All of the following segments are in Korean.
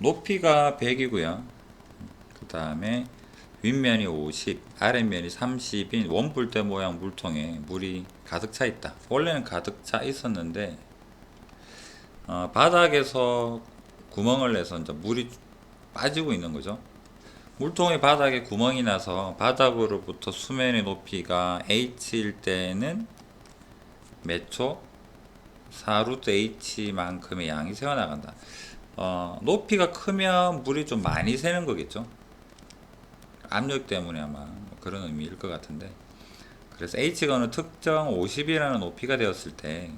높이가 100이고요. 그 다음에 윗면이 50, 아랫면이 30인 원뿔대 모양 물통에 물이 가득 차 있다. 원래는 가득 차 있었는데 바닥에서 구멍을 내서 이제 물이 빠지고 있는 거죠. 물통의 바닥에 구멍이 나서 바닥으로부터 수면의 높이가 h일 때는 몇 초? 4루트 h만큼의 양이 새어나간다. 높이가 크면 물이 좀 많이 새는 거겠죠. 압력 때문에 아마 그런 의미일 것 같은데, 그래서 h가 어느 특정 50이라는 높이가 되었을 때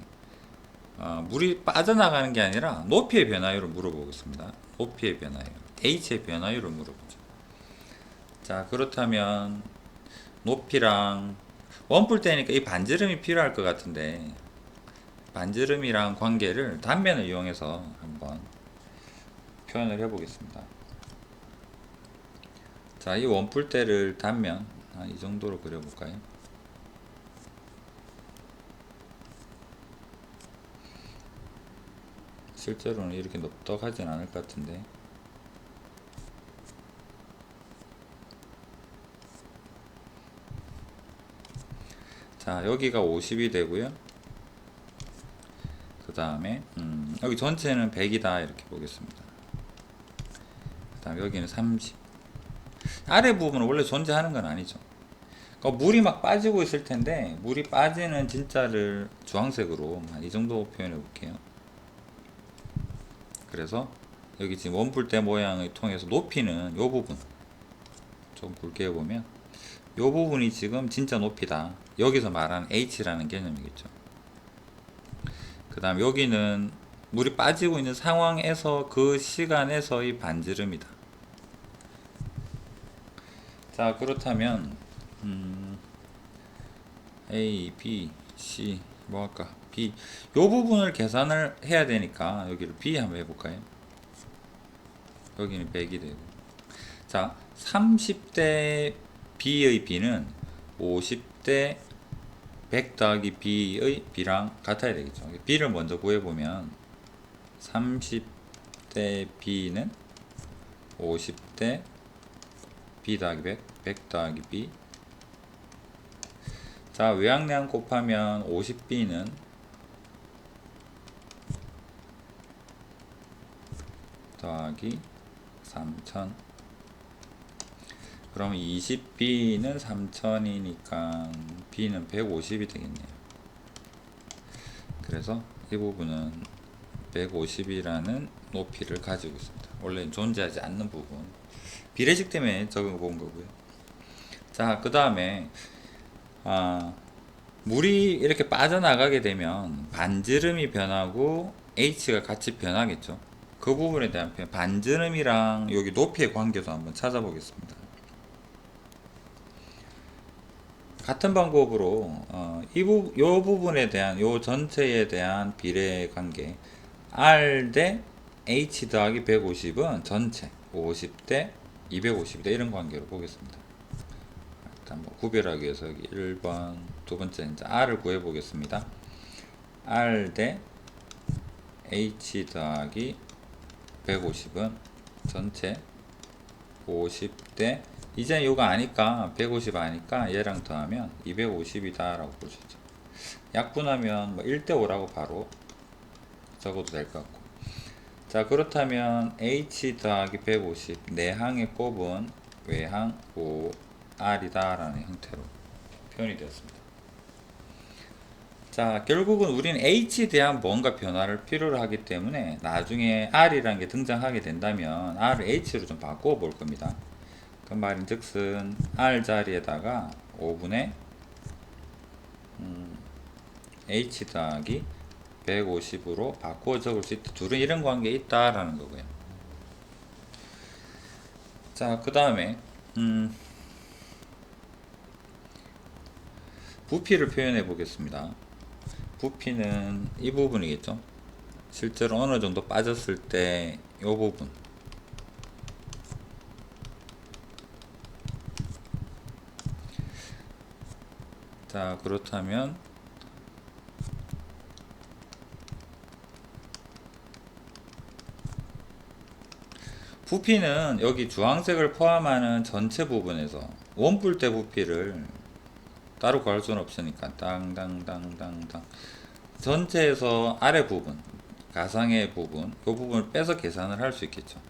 물이 빠져나가는 게 아니라 높이의 변화율을 물어보겠습니다. 높이의 변화율, h의 변화율을 물어보죠. 자, 그렇다면 높이랑 원뿔대니까 이 반지름이 필요할 것 같은데, 반지름이랑 관계를 단면을 이용해서 한번 표현을 해 보겠습니다. 자, 이 원뿔대를 단면 이 정도로 그려볼까요? 실제로는 이렇게 넓적하진 않을 것 같은데, 자, 여기가 50이 되고요. 그 다음에 여기 전체는 100이다 이렇게 보겠습니다. 그 다음 여기는 30. 아래 부분은 원래 존재하는 건 아니죠. 그러니까 물이 막 빠지고 있을 텐데, 물이 빠지는 진짜를 주황색으로 이 정도 표현해 볼게요. 그래서 여기 지금 원뿔대 모양을 통해서 높이는 요 부분 좀 굵게 보면 요 부분이 지금 진짜 높이다. 여기서 말하는 h라는 개념이겠죠. 그 다음 여기는 물이 빠지고 있는 상황에서 그 시간에서의 반지름이다. 자, 그렇다면 A, B, C 뭐 할까? B 요 부분을 계산을 해야 되니까 여기를 B 한번 해볼까요? 여기는 100이 되고, 자 30대 B의 B는 50대 100 더하기 B의 B랑 같아야 되겠죠. B를 먼저 구해보면 30대 B는 50대 B 더하기 100, 100 더하기 B. 자, 외양량 곱하면 50B는 더하기 3000. 그럼 20B는 3000이니까 B는 150이 되겠네요. 그래서 이 부분은 150이라는 높이를 가지고 있습니다. 원래는 존재하지 않는 부분. 비례식 때문에 적어 본 거고요. 자, 그 다음에 물이 이렇게 빠져나가게 되면 반지름이 변하고 h가 같이 변하겠죠. 그 부분에 대한 표현, 반지름이랑 여기 높이의 관계도 한번 찾아보겠습니다. 같은 방법으로 요 부분에 대한, 요 전체에 대한 비례 관계 R 대 H 더하기 150은 전체 50대 250대 이런 관계로 보겠습니다. 일단 뭐 구별하기 위해서 여기 1번, 두 번째 이제 R을 구해 보겠습니다. R 대 H 더하기 150은 전체 50대, 이제 요거 아니까 150 아니까 얘랑 더하면 250이다 라고 보시죠. 약분하면 뭐 1대5라고 바로 적어도 될 것 같고, 자 그렇다면 h 더하기 150 내항의 곱은 외항 5r이다 라는 형태로 표현이 되었습니다. 자, 결국은 우리는 h에 대한 뭔가 변화를 필요로 하기 때문에 나중에 r이라는 게 등장하게 된다면 r을 h로 좀 바꾸어 볼 겁니다. 그 말인즉슨 r 자리에다가 5분의 h 더하기 150으로 바꾸어 적을 수 있다. 둘은 이런 관계에 있다라는 거고요. 자, 그 다음에 부피를 표현해 보겠습니다. 부피는 이 부분이겠죠. 실제로 어느 정도 빠졌을 때 이 부분, 자 그렇다면 부피는 여기 주황색을 포함하는 전체 부분에서 원뿔대 부피를 따로 구할 수는 없으니까 땅땅땅땅땅 전체에서 아래 부분 가상의 부분 이 부분을 빼서 계산을 할 수 있겠죠.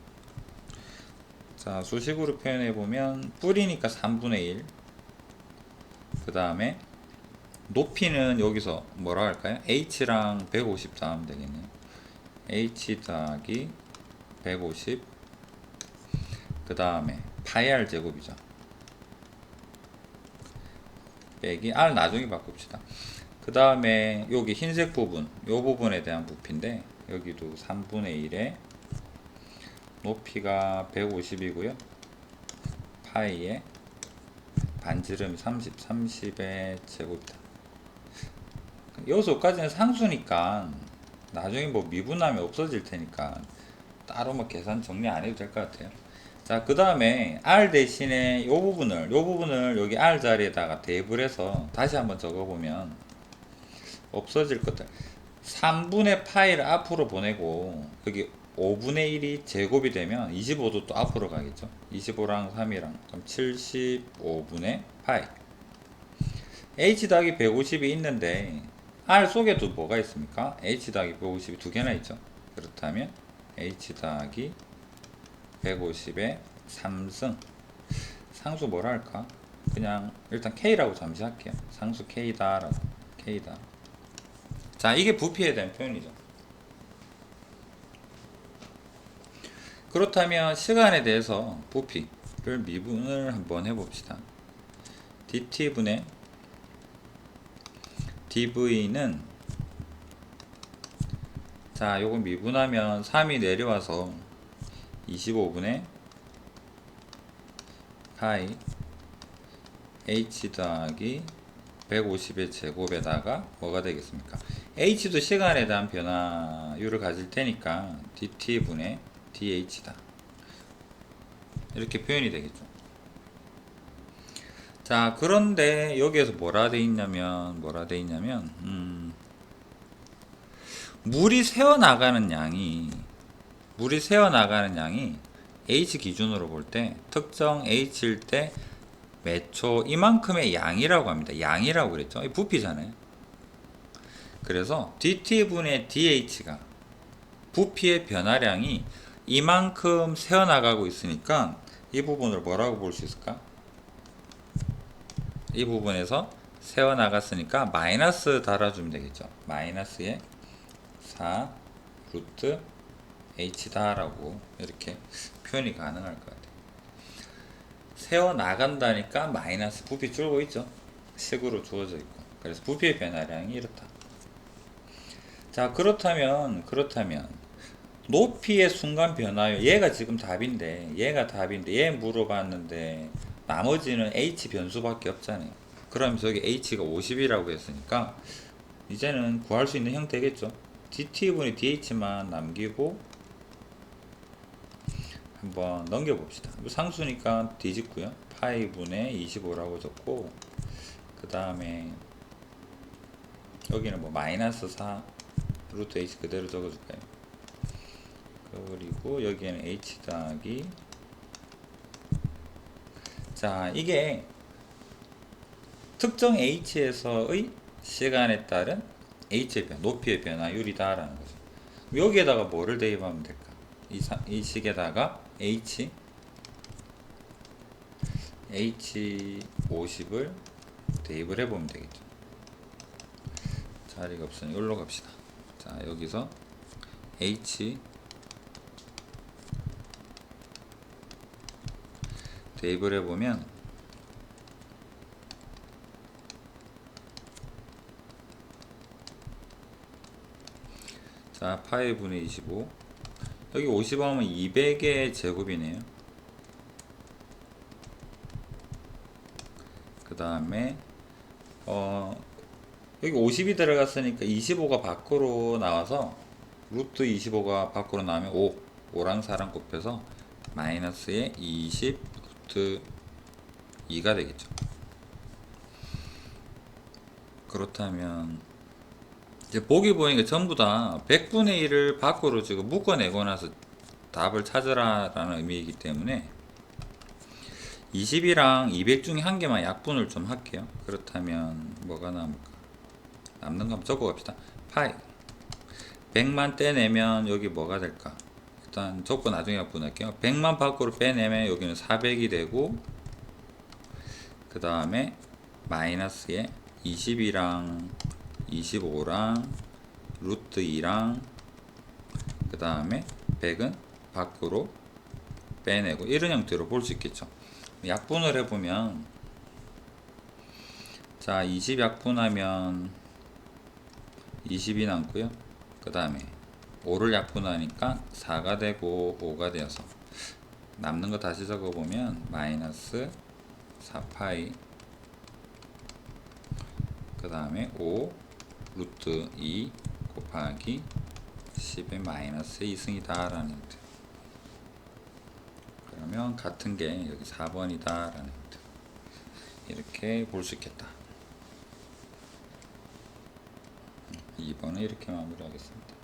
자, 수식으로 표현해 보면 뿌리니까 3분의 1. 그 다음에 높이는 여기서 뭐라 할까요? h랑 150 더하면 되겠네요. h 더하기 150. 그 다음에 파이 r 제곱이죠. 빼기 r 나중에 바꿉시다. 그 다음에 여기 흰색 부분 요 부분에 대한 부피인데 여기도 3분의 1에 높이가 150이고요 파이에 반지름 30의 제곱이다. 여기서까지는 상수니까 나중에 뭐 미분하면 없어질 테니까 따로 뭐 계산 정리 안 해도 될 것 같아요. 자, 그 다음에 r 대신에 요 부분을 여기 r 자리에다가 대입을 해서 다시 한번 적어보면 없어질 것들 3분의 파이를 앞으로 보내고 여기 5분의 1이 제곱이 되면 25도 또 앞으로 가겠죠. 25랑 3이랑 그럼 75분의 파이 h 더하기 150이 있는데 r 속에도 뭐가 있습니까? h 더하기 150이 두 개나 있죠. 그렇다면 h 더하기 150의 3승 상수 뭐라 할까? 그냥 일단 k라고 잠시 할게요. 상수 k다 라고 k다. 자, 이게 부피에 대한 표현이죠. 그렇다면 시간에 대해서 부피를 미분을 한번 해봅시다. dt분의 dv는 자, 요거 미분하면 3이 내려와서 25분의 파이 h 더하기 150의 제곱에다가 뭐가 되겠습니까? h도 시간에 대한 변화율을 가질 테니까 dt분의 dh다. 이렇게 표현이 되겠죠. 자, 그런데 여기에서 뭐라 돼 있냐면 물이 새어나가는 양이 h 기준으로 볼 때 특정 h일 때 몇 초 이만큼의 양이라고 합니다. 양이라고 그랬죠. 이 부피잖아요. 그래서 dt분의 dh가 부피의 변화량이 이만큼 새어나가고 있으니까 이 부분을 뭐라고 볼 수 있을까? 이 부분에서 새어나갔으니까 마이너스 달아주면 되겠죠. 마이너스에 4 루트 h다 라고 이렇게 표현이 가능할 것 같아요. 새어나간다니까 마이너스 부피 줄고 있죠. 식으로 주어져 있고. 그래서 부피의 변화량이 이렇다. 자, 그렇다면 높이의 순간 변화율 얘가 지금 답인데 얘 물어봤는데 나머지는 h 변수밖에 없잖아요. 그러면서 여기 h가 50이라고 했으니까 이제는 구할 수 있는 형태겠죠. dt분의 dh만 남기고 한번 넘겨봅시다. 상수니까 뒤집고요. 파이분의 25라고 적고 그 다음에 여기는 뭐 마이너스 4 루트 h 그대로 적어줄까요? 그리고 여기에는 h 더하기 자, 이게 특정 h에서의 시간에 따른 h의 변, 높이의 변화율이다 라는 거죠. 여기에다가 뭐를 대입하면 될까? 이 식에다가 h50을 대입을 해보면 되겠죠. 자리가 없으니 여기로 갑시다. 자, 여기서 h 대입을 해보면 자, 파이분의 25 여기 50 하면 200의 제곱이네요. 그 다음에 여기 50이 들어갔으니까 25가 밖으로 나와서 루트 25가 밖으로 나오면 5랑 4랑 곱해서 마이너스의 20 루트 2가 되겠죠. 그렇다면 이제 보기 보니까 전부 다 100분의 1을 밖으로 지금 묶어내고 나서 답을 찾으라라는 의미이기 때문에 20이랑 200 중에 한 개만 약분을 좀 할게요. 그렇다면 뭐가 남을까? 남는 거 한번 적어 갑시다. 파이 100만 떼내면 여기 뭐가 될까? 일단 적고 나중에 약분할게요. 100만 밖으로 빼내면 여기는 400이 되고, 그 다음에 마이너스에 20이랑 25랑 루트 2랑 그 다음에 100은 밖으로 빼내고, 이런 형태로 볼 수 있겠죠. 약분을 해보면, 자 20 약분하면 20이 남고요. 그 다음에 5를 약분하니까 4가 되고 5가 되어서 남는 거 다시 적어보면 마이너스 4파이 그 다음에 5 루트 2 곱하기 10의 마이너스 2승이다 라는 형태. 그러면 같은 게 여기 4번이다 라는 형태. 이렇게 볼 수 있겠다. 2번은 이렇게 마무리하겠습니다.